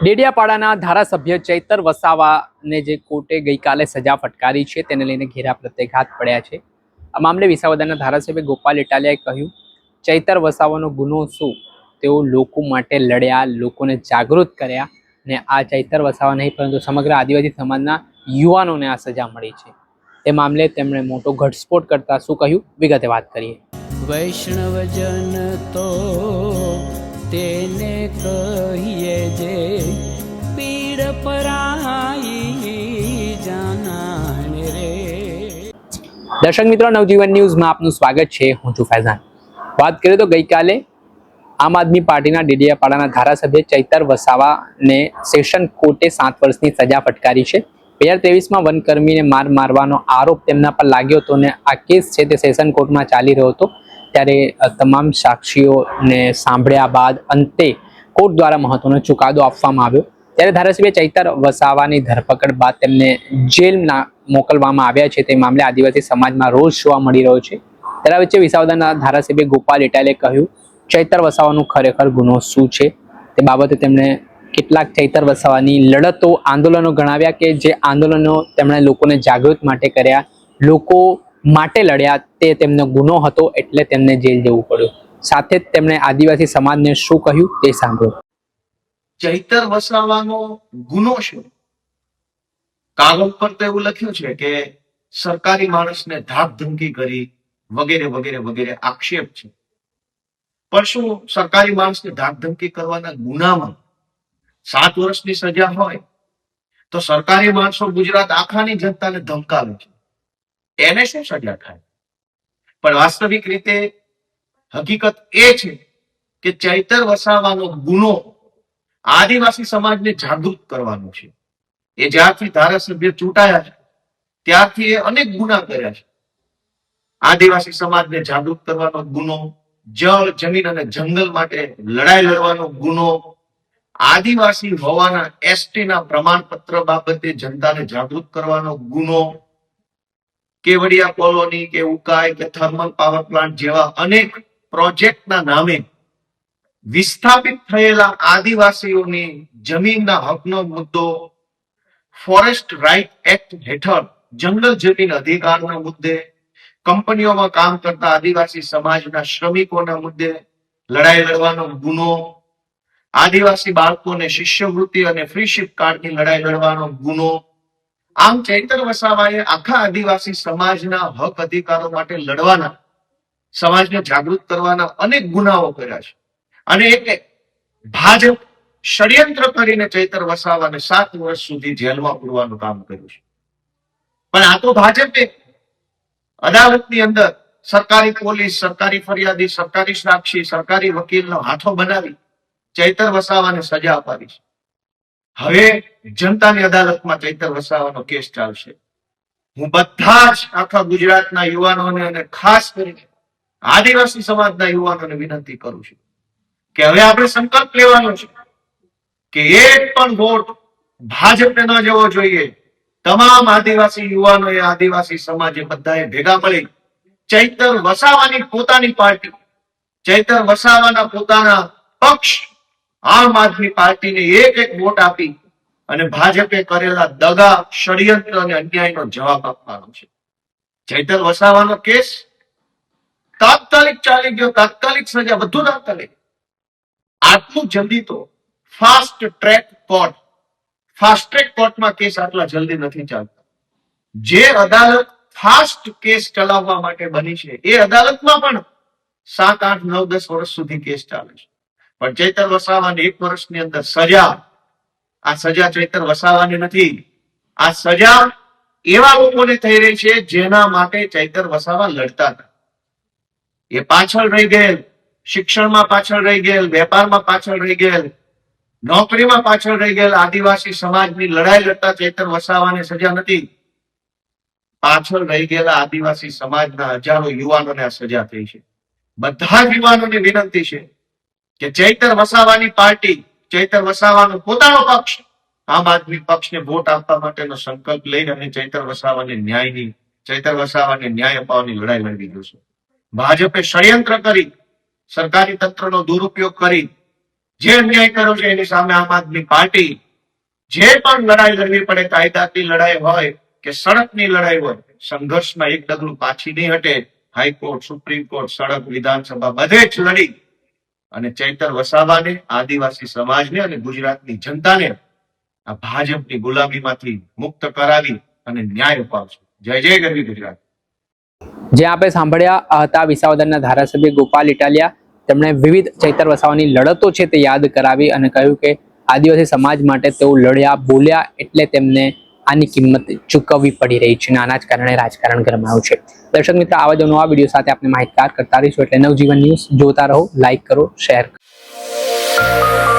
ડેડિયાપાડાના ધારાસભ્ય ચૈતર વસાવાને જે કોર્ટે ગઈકાલે સજા ફટકારી છે તેને લઈને ઘેરા પ્રત્યાઘાત પડ્યા છે. આ મામલે વિસાવદરના ધારાસભ્ય ગોપાલ ઇટાલિયાએ કહ્યું, ચૈતર વસાવાનો ગુનો શું? તેઓ લોકો માટે લડ્યા, લોકોને જાગૃત કર્યા અને આ ચૈતર વસાવા નહીં પરંતુ સમગ્ર આદિવાસી સમાજના યુવાનોને આ સજા મળી છે. તે મામલે તેમણે મોટો ઘટસ્ફોટ કરતા શું કહ્યું, વિગતે વાત કરીએ. વૈષ્ણવજન તો તેને કહીએ જે પીડ પરાઈ જાનાને રે. દર્શક મિત્રો, નવજીવન ન્યૂઝમાં આપનું સ્વાગત છે. હું છું ફૈઝાન. વાત કરીએ તો ગઈકાલે આમ આદમી પાર્ટીના ડેડિયાપાડાના ધારાસભ્ય ચૈતર વસાવાને સેશન કોર્ટે 7 વર્ષની સજા ફટકારી છે. 2023માં વનકર્મીને મારવાનો આરોપ તેમના પર લાગ્યો હતો અને આ કેસ છે તે સેશન કોર્ટમાં ચાલી રહ્યો હતો. ત્યારે તમામ સાક્ષીઓને સાંભળ્યા બાદ અંતે કોર્ટ દ્વારા મહત્વનો ચુકાદો આપવામાં આવ્યો. ત્યારે ધારાસભ્ય ચૈતર વસાવાની ધરપકડ બાદ તેમને જેલમાં મોકલવામાં આવ્યા છે. તે મામલે આદિવાસી સમાજમાં રોષ જોવા મળી રહ્યો છે. ત્યારે વચ્ચે વિસાવદરના ધારાસભ્ય ગોપાલ ઇટાલિયાએ કહ્યું, ચૈતર વસાવાનો ખરેખર ગુનો શું છે તે બાબતે તેમણે કેટલાક ચૈતર વસાવાની લડતો, આંદોલનો ગણાવ્યા કે જે આંદોલનો તેમણે લોકોને જાગૃત માટે કર્યા, લોકો માટે લડ્યા, તે તેમનો ગુનો હતો એટલે તેમને જેલ જવું પડ્યું. સાથે જ તેમણે આદિવાસી સમાજને શું કહ્યું તે સાંભળો. ચૈતર વસાવાનો ગુનો શું? કાગળ પર તો એવું લખ્યું છે કે સરકારી માણસને ધાક ધમકી કરી વગેરે વગેરે વગેરે આક્ષેપ છે. પણ શું સરકારી માણસને ધાક ધમકી કરવાના ગુનામાં 7 વર્ષની સજા હોય તો સરકારી માણસો ગુજરાત આખાની જનતાને ધમકાવે છે, એને શું સજા થાય? પણ વાસ્તવિક રીતે હકીકત એ છે કે ચૈતર વસાવાનો ગુનો આદિવાસી સમાજને જાગૃત કરવાનો છે. એ જ્યારથી ધારાસભ્ય ચૂંટાયા છે ત્યારથી એ અનેક ગુના કર્યા છે. આદિવાસી સમાજને જાગૃત કરવાનો ગુનો, જળ, જમીન અને જંગલ માટે લડાઈ લડવાનો ગુનો, આદિવાસી હોવાના એસટીના પ્રમાણપત્ર બાબતે જનતાને જાગૃત કરવાનો ગુનો, કેવડિયા કોલોની કે ઉકાઈ કે થર્મલ પાવર પ્લાન્ટ જેવા અનેક પ્રોજેક્ટના નામે વિસ્થાપિત થયેલા આદિવાસીઓની જમીનના હકનો મુદ્દો, ફોરેસ્ટ રાઇટ એક્ટ હેઠળ જંગલ જમીન અધિકારના મુદ્દે, કંપનીઓમાં કામ કરતા આદિવાસી સમાજના શ્રમિકોના મુદ્દે લડાઈ લડવાનો ગુનો, આદિવાસી બાળકોને શિષ્યવૃત્તિ અને ફ્રીશીપ કાર્ડની લડાઈ લડવાનો ગુનો. આમ ચૈતર વસાવાએ આખા આદિવાસી સમાજના હક અધિકારો માટે લડવાના, સમાજને જાગૃત કરવાના અનેક ગુનાઓ કર્યા છે. અને એટલે ભાજપ ષડયંત્ર કરીને ચૈતર વસાવાને 7 વર્ષ સુધી જેલમાં પૂરવાનું કામ કર્યું છે. પણ આ તો ભાજપે અદાલતની અંદર સરકારી પોલીસ, સરકારી ફરિયાદી, સરકારી સાક્ષી, સરકારી વકીલનો હાથો બનાવી ચૈતર વસાવાને સજા અપાવી છે. હવે જનતાની અદાલતમાં ચૈતર વસાવાનો કેસ ચાલશે. હું બધા જ આખા ગુજરાતના યુવાનોને અને ખાસ કરીને આદિવાસી સમાજના યુવાનોને વિનંતી કરું છું કે હવે આપણે સંકલ્પ લેવાનો છે કે એક પણ વોટ ભાજપને ન જવો જોઈએ. તમામ આદિવાસી યુવાનોએ, આદિવાસી સમાજે બધાએ ભેગા મળી ચૈતર વસાવાની પોતાની પાર્ટી, ચૈતર વસાવાના પોતાના પક્ષ આમ આદમી પાર્ટીને એક વોટ આપી અને ભાજપે કરેલા દગા, ષડયંત્ર અને અન્યાયનો જવાબ આપવાનો છે. ચૈતર વસાવાનો કેસ તાત્કાલિક ચાલી ગયો, તાત્કાલિક સજા, બધું તાત્કાલિક. આટલું જલ્દી તો fast track court, fast track કોર્ટમાં કેસ આટલા જલ્દી નથી ચાલતા. જે અદાલત ફાસ્ટ કેસ ચલાવવા માટે બની છે એ અદાલતમાં પણ 7, 8, 9, 10 વર્ષ સુધી કેસ ચાલે છે. પણ ચૈતર વસાવાને 1 વર્ષની અંદર સજા. આ સજા ચૈતર વસાવાની નથી, આ સજા એવા લોકોને થઈ રહી છે જેના માટે ચૈતર વસાવા લડતા હતા. એ પાછળ રહી ગયેલ, શિક્ષણમાં પાછળ રહી ગયેલ, વેપારમાં પાછળ રહી ગયેલ, નોકરીમાં પાછળ રહી ગયેલ આદિવાસી સમાજની લડાઈ લડતા ચૈતર વસાવાને સજા નથી. પાછળ રહી ગયેલા આદિવાસી સમાજના હજારો યુવાનોને આ સજા થઈ છે. બધા જ યુવાનોને વિનંતી છે કે ચૈતર વસાવાની પાર્ટી, ચૈતર વસાવાનો પોતાનો પક્ષ, આમ આદમી પક્ષને વોટ આપવા માટેનો સંકલ્પ લઈને અને ચૈતર વસાવાને ન્યાય અપાવવાની લડાઈ લડવી જોશે. ભાજપે ષડયંત્ર કરી, સરકારી તંત્રનો દુરુપયોગ કરી જે અન્યાય કર્યો છે એની સામે આમ આદમી પાર્ટી જે પણ લડાઈ લડવી પડે, કાયદાની લડાઈ હોય કે સડકની લડાઈ હોય, સંઘર્ષમાં એક ડગલું પાછી નહીં હટે. હાઈકોર્ટ, સુપ્રીમ કોર્ટ, સડક, વિધાનસભા બધે જ લડી અને ચૈતર વસાવાને, આદિવાસી સમાજને અને ગુજરાતની જનતાને આ ભાજપની ગુલામીમાંથી મુક્ત કરાવી અને ન્યાય અપાવશે. જય જય ગરવી ગુજરાત. જે આપણે સાંભળ્યા હતા વિસાવદરના ધારાસભ્ય ગોપાલ ઇટાલિયા. તેમણે વિવિધ ચૈતર વસાવાની લડતો છે તે યાદ કરાવી અને કહ્યું કે આદિવાસી સમાજ માટે તેઓ લડ્યા, બોલ્યા, એટલે તેમને આની કિંમત ચૂકવવી પડી રહી છે અને આના જ કારણે રાજકારણ ગરમાયું છે. દર્શક મિત્રો, આવા જ નવા વિડીયો સાથે આપણે માહિતગાર કરતા રહીશું. એટલે નવજીવન ન્યૂઝ જોતા રહો, લાઈક કરો, શેર કરો.